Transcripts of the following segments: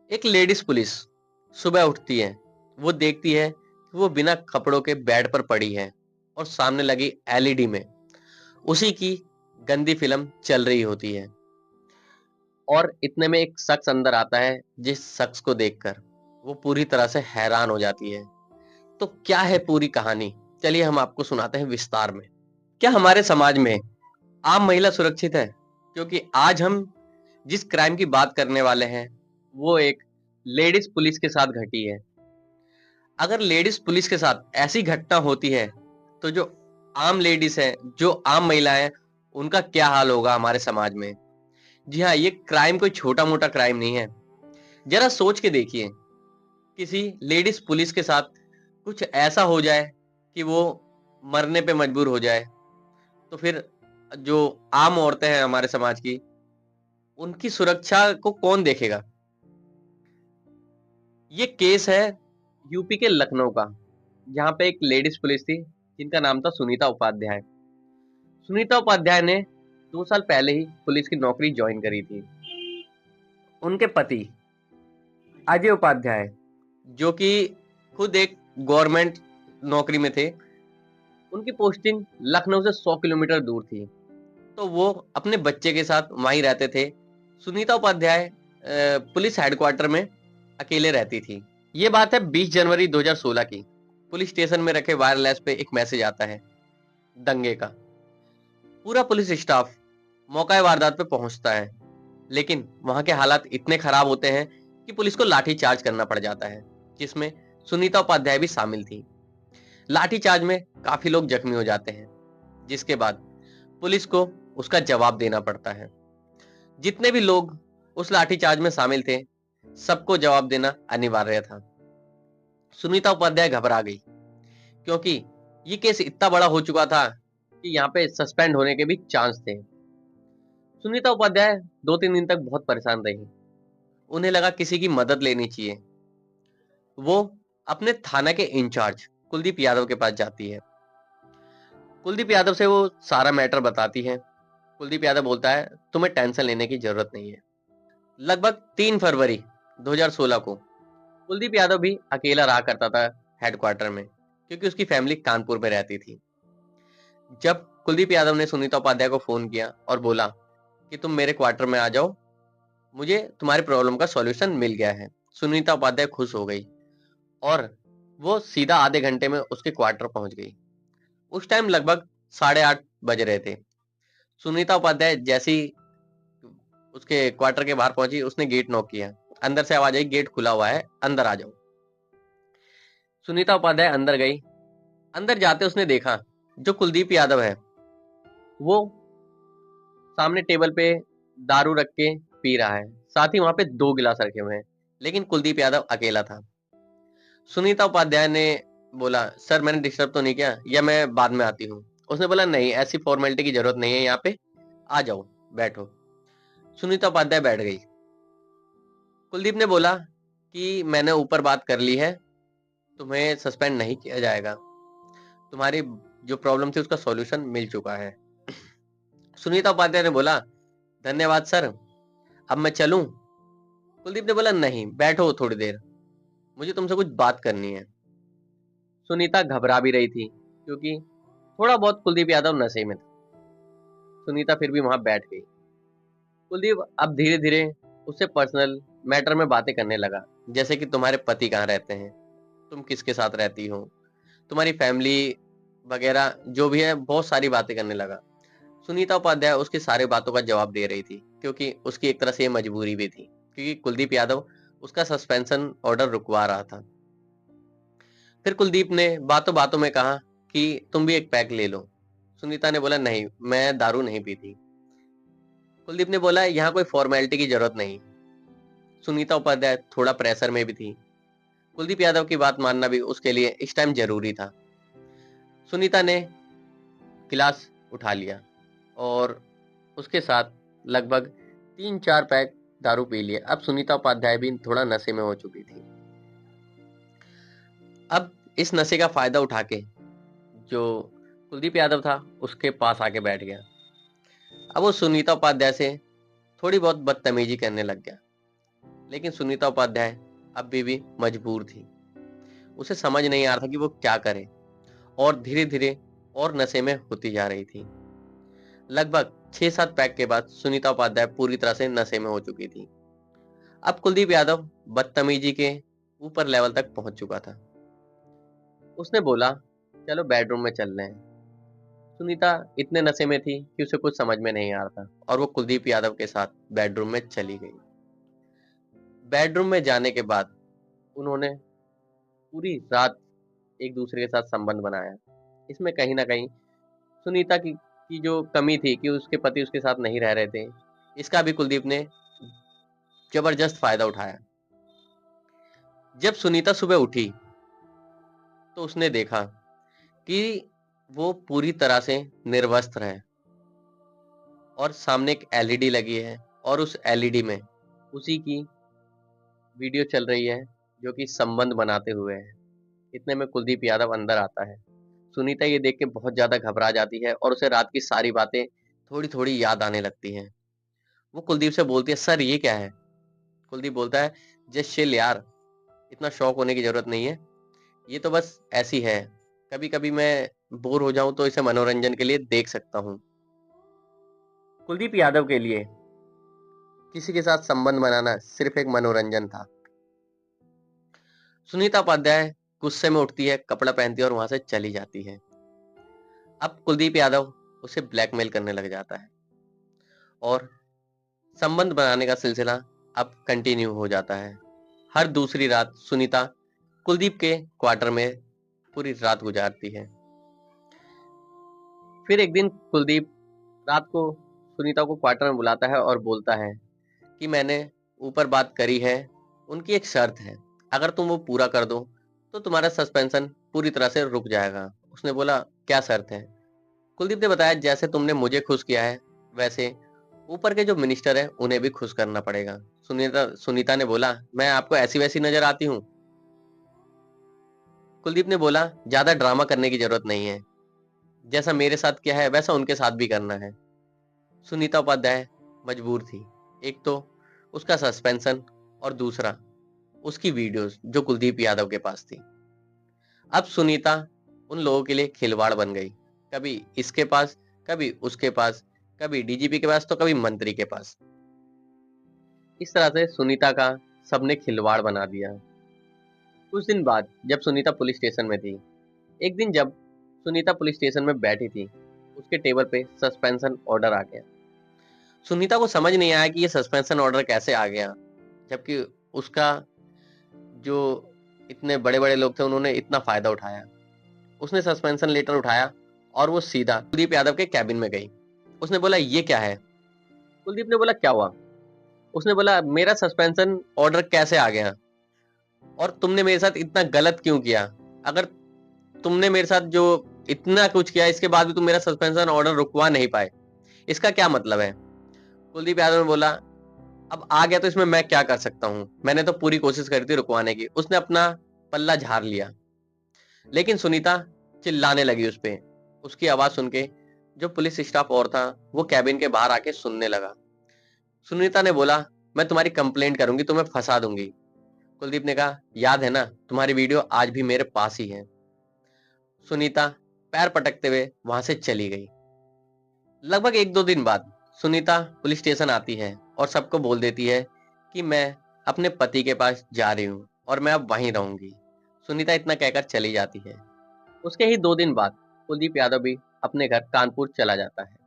एक ladies police सुबह उठती है। वो देखती है कि वो बिना कपड़ों के बेड पर पड़ी है और सामने लगी एलईडी में उसी की गंदी फिल्म चल रही होती है। और इतने में एक शख्स अंदर आता है, जिस शख्स को देखकर वो पूरी तरह से हैरान हो जाती है। तो क्या है पूरी कहानी? चलिए हम आपको सुनाते हैं विस्तार में। क्या हमारे समाज में आम महिला सुरक्षित है? क्योंकि आज हम जिस क्राइम की बात करने वाले हैं वो एक लेडीज पुलिस के साथ घटी है। अगर लेडीज पुलिस के साथ ऐसी घटना होती है तो जो आम लेडीज है, जो आम महिलाएं हैं, उनका क्या हाल होगा हमारे समाज में। जी हाँ, ये क्राइम कोई छोटा मोटा क्राइम नहीं है। जरा सोच के देखिए, किसी लेडीज पुलिस के साथ कुछ ऐसा हो जाए कि वो मरने पे मजबूर हो जाए, तो फिर जो आम औरतें हैं हमारे समाज की, उनकी सुरक्षा को कौन देखेगा। ये केस है यूपी के लखनऊ का, जहाँ पे एक लेडीज पुलिस थी जिनका नाम था सुनीता उपाध्याय। सुनीता उपाध्याय ने 2 साल पहले ही पुलिस की नौकरी ज्वाइन करी थी। उनके पति अजय उपाध्याय, जो कि खुद एक गवर्नमेंट नौकरी में थे, उनकी पोस्टिंग लखनऊ से 100 किलोमीटर दूर थी। तो वो अपने बच्चे के साथ वहीं रहते थे। सुनीता उपाध्याय पुलिस हेडक्वार्टर में अकेले रहती थी। ये बात है 20 जनवरी 2016 की। पुलिस स्टेशन में रखे वायरलेस पे एक मैसेज आता है दंगे का। पूरा पुलिस स्टाफ मौका वारदात पे पहुंचता है, लेकिन वहां के हालात इतने खराब होते हैं कि पुलिस को लाठी चार्ज करना पड़ जाता है, जिसमें सुनीता उपाध्याय भी शामिल थी। लाठी चार्ज में काफी लोग जख्मी हो जाते हैं, जिसके बाद पुलिस को उसका जवाब देना पड़ता है। जितने भी लोग उस लाठीचार्ज में शामिल थे, सबको जवाब देना अनिवार्य था। सुनीता उपाध्याय घबरा गई, क्योंकि ये केस इतना बड़ा हो चुका था कि यहाँ पे सस्पेंड होने के भी चांस थे। सुनीता उपाध्याय 2-3 दिन तक बहुत परेशान रही। उन्हें लगा किसी की मदद लेनी चाहिए। वो अपने थाना के इंचार्ज कुलदीप यादव के पास जाती है। कुलदीप यादव से वो सारा मैटर बताती है। कुलदीप यादव बोलता है, तुम्हें टेंशन लेने की जरूरत नहीं है। लगभग 3 फरवरी 2016 को कुलदीप यादव भी अकेला रहा करता था हेडक्वार्टर में, क्योंकि उसकी फैमिली कानपुर में रहती थी। जब कुलदीप यादव ने सुनीता उपाध्याय को फोन किया और बोला कि तुम मेरे क्वार्टर में आ जाओ, मुझे तुम्हारी प्रॉब्लम का सॉल्यूशन मिल गया है, सुनीता उपाध्याय खुश हो गई और वो सीधा आधे घंटे में उसके क्वार्टर पहुंच गई। उस टाइम लगभग 8:30 बज रहे थे। सुनीता उपाध्याय जैसी उसके क्वार्टर के बाहर पहुंची, उसने गेट नॉक किया। अंदर से आवाज आई, गेट खुला हुआ है, अंदर आ जाओ। सुनीता उपाध्याय अंदर गई। अंदर जाते उसने देखा जो कुलदीप यादव है वो सामने टेबल पे दारू रख के पी रहा है। साथ ही वहां पे 2 गिलास रखे हुए हैं, लेकिन कुलदीप यादव अकेला था। सुनीता उपाध्याय ने बोला, सर मैंने डिस्टर्ब तो नहीं किया, या मैं बाद में आती हूँ। उसने बोला, नहीं, ऐसी फॉर्मेलिटी की जरूरत नहीं है, यहाँ पे आ जाओ, बैठो। सुनीता उपाध्याय बैठ गई। कुलदीप ने बोला कि मैंने ऊपर बात कर ली है, तुम्हें सस्पेंड नहीं किया जाएगा, तुम्हारी जो प्रॉब्लम थी उसका सॉल्यूशन मिल चुका है। सुनीता उपाध्याय ने बोला, धन्यवाद सर, अब मैं चलूं? कुलदीप ने बोला, नहीं, बैठो थोड़ी देर, मुझे तुमसे कुछ बात करनी है। सुनीता घबरा भी रही थी, क्योंकि थोड़ा बहुत कुलदीप यादव नशे में था। सुनीता फिर भी वहां बैठ गई। कुलदीप अब धीरे धीरे उससे पर्सनल मैटर में बातें करने लगा, जैसे कि तुम्हारे पति कहाँ रहते हैं, तुम किसके साथ रहती हो, तुम्हारी फैमिली वगैरह जो भी है, बहुत सारी बातें करने लगा। सुनीता उपाध्याय उसकी सारी बातों का जवाब दे रही थी, क्योंकि उसकी एक तरह से ये मजबूरी भी थी, क्योंकि कुलदीप यादव उसका सस्पेंशन ऑर्डर रुकवा रहा था। फिर कुलदीप ने बातों बातों में कहा कि तुम भी एक पैक ले लो। सुनीता ने बोला, नहीं, मैं दारू नहीं पीती। कुलदीप ने बोला, यहाँ कोई फॉर्मेलिटी की जरूरत नहीं। सुनीता उपाध्याय थोड़ा प्रेशर में भी थी। कुलदीप यादव की बात मानना भी उसके लिए इस टाइम जरूरी था। सुनीता ने गिलास उठा लिया और उसके साथ लगभग 3-4 पैक दारू पी लिए। अब सुनीता उपाध्याय भी थोड़ा नशे में हो चुकी थी। अब इस नशे का फायदा उठा के जो कुलदीप यादव था उसके पास आके बैठ गया। अब वो सुनीता उपाध्याय से थोड़ी बहुत बदतमीजी करने लग गया। लेकिन सुनीता उपाध्याय अब भी मजबूर थी। उसे समझ नहीं आ रहा था कि वो क्या करे, और धीरे धीरे और नशे में होती जा रही थी। लगभग 6-7 पैक के बाद सुनीता उपाध्याय पूरी तरह से नशे में हो चुकी थी। अब कुलदीप यादव बदतमीजी के ऊपर लेवल तक पहुंच चुका था। उसने बोला, चलो बेडरूम में चल रहे हैं। सुनीता इतने नशे में थी कि उसे कुछ समझ में नहीं आ रहा था, और वो कुलदीप यादव के साथ बेडरूम में चली गई। बेडरूम में जाने के बाद उन्होंने पूरी रात एक दूसरे के साथ संबंध बनाया। इसमें कहीं ना कहीं सुनीता की जो कमी थी कि उसके पति उसके साथ नहीं रह रहे थे, इसका भी कुलदीप ने जबरदस्त फायदा उठाया। जब सुनीता सुबह उठी तो उसने देखा कि वो पूरी तरह से निर्वस्त्र है, और सामने एक एलईडी लगी है, और उस एलईडी में उसी की वीडियो चल रही है जो कि संबंध बनाते हुए है। इतने में कुलदीप यादव अंदर आता है। सुनीता ये देख के बहुत ज्यादा घबरा जाती है, और उसे रात की सारी बातें थोड़ी थोड़ी याद आने लगती हैं। वो कुलदीप से बोलती है, सर ये क्या है? कुलदीप बोलता है, जस्ट चिल यार, इतना शौक होने की जरूरत नहीं है, ये तो बस ऐसी है, कभी कभी मैं बोर हो जाऊं तो इसे मनोरंजन के लिए देख सकता हूँ। कुलदीप यादव के लिए किसी के साथ संबंध बनाना सिर्फ एक मनोरंजन था। सुनीता उपाध्याय गुस्से में उठती है, कपड़ा पहनती है और वहां से चली जाती है। अब कुलदीप यादव उसे ब्लैकमेल करने लग जाता है, और संबंध बनाने का सिलसिला अब कंटिन्यू हो जाता है। हर दूसरी रात सुनीता कुलदीप के क्वार्टर में पूरी रात गुजारती है। फिर एक दिन कुलदीप रात को सुनीता को क्वार्टर में बुलाता है और बोलता है कि मैंने ऊपर बात करी है, उनकी एक शर्त है, अगर तुम वो पूरा कर दो तो तुम्हारा सस्पेंशन पूरी तरह से रुक जाएगा। उसने बोला, क्या शर्त है? कुलदीप ने बताया, जैसे तुमने मुझे खुश किया है वैसे ऊपर के जो मिनिस्टर है उन्हें भी खुश करना पड़ेगा। सुनीता ने बोला, मैं आपको ऐसी वैसी नजर आती हूँ? कुलदीप ने बोला, ज्यादा ड्रामा करने की जरूरत नहीं है, जैसा मेरे साथ किया है वैसा उनके साथ भी करना है। सुनीता उपाध्याय मजबूर थी, एक तो उसका सस्पेंशन, और दूसरा उसकी वीडियोस जो कुलदीप यादव के पास थी। अब सुनीता उन लोगों के लिए खिलवाड़ बन गई, कभी इसके पास, कभी उसके पास, कभी डीजीपी के पास तो कभी मंत्री के पास। इस तरह से सुनीता का सबने खिलवाड़ बना दिया। कुछ दिन बाद जब सुनीता पुलिस स्टेशन में थी, एक दिन जब सुनीता पुलिस स्टेशन में बैठी थी, उसके टेबल पे सस्पेंशन ऑर्डर आ गया। सुनीता को समझ नहीं आया कि ये सस्पेंशन ऑर्डर कैसे आ गया, जबकि उसका जो इतने बड़े बड़े लोग थे उन्होंने इतना फायदा उठाया। उसने सस्पेंशन लेटर उठाया और वो सीधा कुलदीप यादव के कैबिन में गई। उसने बोला, ये क्या है? कुलदीप ने बोला, क्या हुआ? उसने बोला, मेरा सस्पेंशन ऑर्डर कैसे आ गया, और तुमने मेरे साथ इतना गलत क्यों किया? अगर तुमने मेरे साथ जो इतना कुछ किया इसके बाद भी तुम मेरा सस्पेंशन ऑर्डर रुकवा नहीं पाए, इसका क्या मतलब है? कुलदीप यादव ने बोला, अब आ गया तो इसमें मैं क्या कर सकता हूं, मैंने तो पूरी कोशिश करी थी रुकवाने की। उसने अपना पल्ला झाड़ लिया। लेकिन सुनीता चिल्लाने लगी उस पे। उसकी आवाज सुन के जो पुलिस स्टाफ और था वो कैबिन के बाहर आके सुनने लगा। सुनीता ने बोला, मैं तुम्हारी कंप्लेंट करूंगी, तुम्हें फंसा दूंगी। कुलदीप ने कहा, याद है ना, तुम्हारी वीडियो आज भी मेरे पास ही है। सुनीता पैर पटकते हुए वहां से चली गई। लगभग 1-2 दिन बाद सुनीता पुलिस स्टेशन आती है और सबको बोल देती है कि मैं अपने पति के पास जा रही हूँ और मैं अब वहीं रहूंगी। सुनीता इतना कहकर चली जाती है। उसके ही 2 दिन बाद कुलदीप यादव भी अपने घर कानपुर चला जाता है।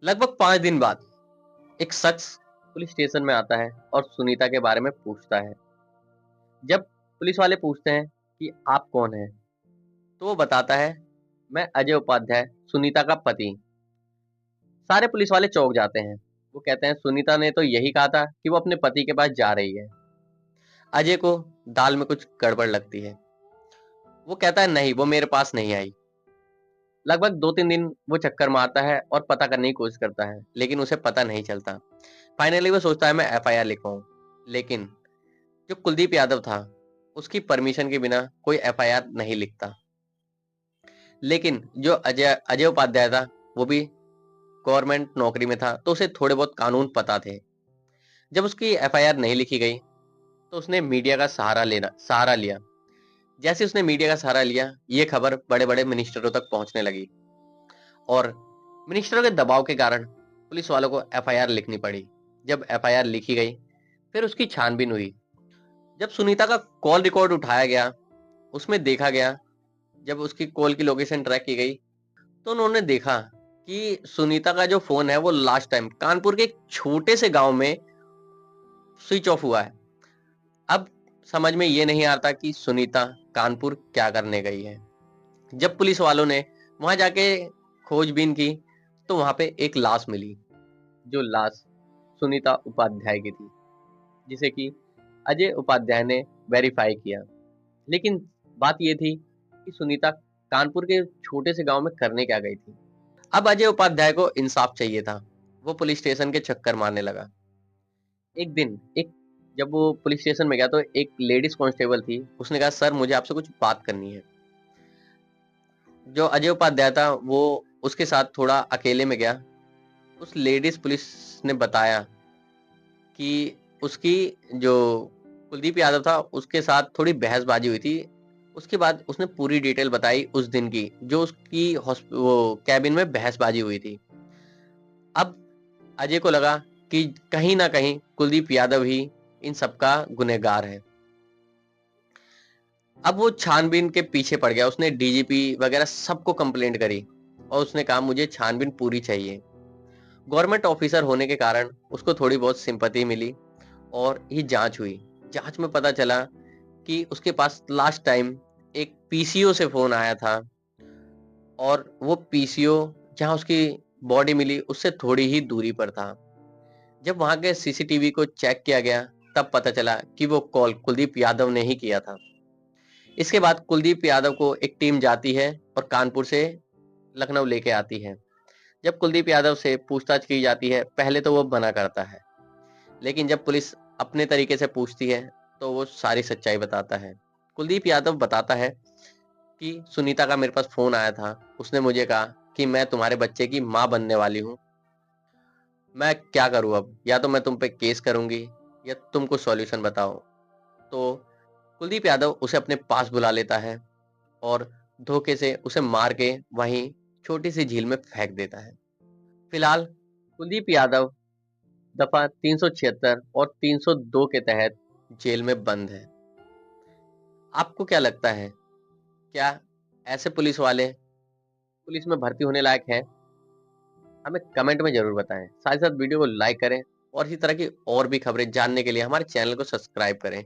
लगभग 5 दिन बाद एक शख्स पुलिस स्टेशन में आता है और सुनीता के बारे में पूछता है। जब पुलिस वाले पूछते हैं कि आप कौन हैं, तो वो बताता है, मैं अजय उपाध्याय, सुनीता का पति। सारे पुलिस वाले चौंक जाते हैं। वो कहते हैं, सुनीता ने तो यही कहा था कि वो अपने पति के पास जा रही है। अजय को दाल में कुछ गड़बड़ लगती है। वो कहता है, नहीं, वो मेरे पास नहीं आई। लगभग 2-3 दिन वो चक्कर मारता है और पता करने की कोशिश करता है, लेकिन उसे पता नहीं चलता। फाइनली वो सोचता है, मैं एफआईआर लिखवाऊं। लेकिन जो कुलदीप यादव था उसकी परमिशन के बिना कोई एफआईआर नहीं लिखता। लेकिन जो अजय अजय उपाध्याय था वो भी गवर्नमेंट नौकरी में था, तो उसे थोड़े बहुत कानून पता थे। जब उसकी एफआईआर नहीं लिखी गई तो उसने मीडिया का सहारा लिया। जैसे उसने मीडिया का सहारा लिया, ये खबर बड़े बड़े मिनिस्टरों तक पहुंचने लगी और मिनिस्टरों के दबाव के कारण पुलिस वालों को एफआईआर लिखनी पड़ी। जब एफआईआर लिखी गई, फिर उसकी छानबीन हुई। जब सुनीता का कॉल रिकॉर्ड उठाया गया, उसमें देखा गया, जब उसकी कॉल की लोकेशन ट्रैक की गई, तो उन्होंने देखा कि सुनीता का जो फोन है वो लास्ट टाइम कानपुर के एक छोटे से गांव में स्विच ऑफ हुआ है। अब समझ में ये नहीं आता कि सुनीता कानपुर क्या करने गई है। जब पुलिस वालों ने वहां जाके खोजबीन की, तो वहां पे एक लाश मिली, जो लाश सुनीता उपाध्याय की थी, जिसे कि अजय उपाध्याय ने वेरीफाई किया। लेकिन बात यह थी कि सुनीता कानपुर के छोटे से गांव में करने क्या गई थी। अब अजय उपाध्याय को इंसाफ चाहिए था। वो पुलिस स्टेशन के चक्कर मारने लगा। एक दिन एक जब वो पुलिस स्टेशन में गया, तो एक लेडीज कांस्टेबल थी। उसने कहा, सर मुझे आपसे कुछ बात करनी है। जो अजय उपाध्याय था वो उसके साथ थोड़ा अकेले में गया। उस लेडीज पुलिस ने बताया कि उसकी जो कुलदीप यादव था उसके साथ थोड़ी बहसबाजी हुई थी। उसके बाद उसने पूरी डिटेल बताई उस दिन की, जो उसकी वो कैबिन में बहसबाजी हुई थी। अब अजय को लगा कि कहीं ना कहीं कुलदीप यादव ही इन सबका गुनहगार है। अब वो छानबीन के पीछे पड़ गया। उसने डीजीपी वगैरह सबको कंप्लेंट करी और उसने कहा, मुझे छानबीन पूरी चाहिए। गवर्नमेंट ऑफिसर होने के कारण उसको थोड़ी बहुत सिंपैथी मिली और ये जांच हुई। जांच में पता चला कि उसके पास लास्ट टाइम एक पीसीओ से फोन आया था और वो पीसीओ जहां उसकी बॉडी मिली उससे थोड़ी ही दूरी पर था। जब वहां के सीसीटीवी को चेक किया गया, तब पता चला कि वो कॉल कुलदीप यादव ने ही किया था। इसके बाद कुलदीप यादव को एक टीम जाती है और कानपुर से लखनऊ लेके आती है। जब कुलदीप यादव से पूछताछ की जाती है, पहले तो वो मना करता है, लेकिन जब पुलिस अपने तरीके से पूछती है तो वो सारी सच्चाई बताता है। कुलदीप यादव बताता है कि सुनीता का मेरे पास फोन आया था। उसने मुझे कहा कि मैं तुम्हारे बच्चे की मां बनने वाली हूँ। मैं क्या करूँ अब, या तो मैं तुम पे केस करूंगी या तुम कुछ सॉल्यूशन बताओ। तो कुलदीप यादव उसे अपने पास बुला लेता है और धोखे से उसे मार के वहीं छोटी सी झील में फेंक देता है। फिलहाल कुलदीप यादव दफा 376 और 302 के तहत जेल में बंद है। आपको क्या लगता है, क्या ऐसे पुलिस वाले पुलिस में भर्ती होने लायक है? हमें कमेंट में जरूर बताएं। साथ ही साथ वीडियो को लाइक करें और इसी तरह की और भी खबरें जानने के लिए हमारे चैनल को सब्सक्राइब करें।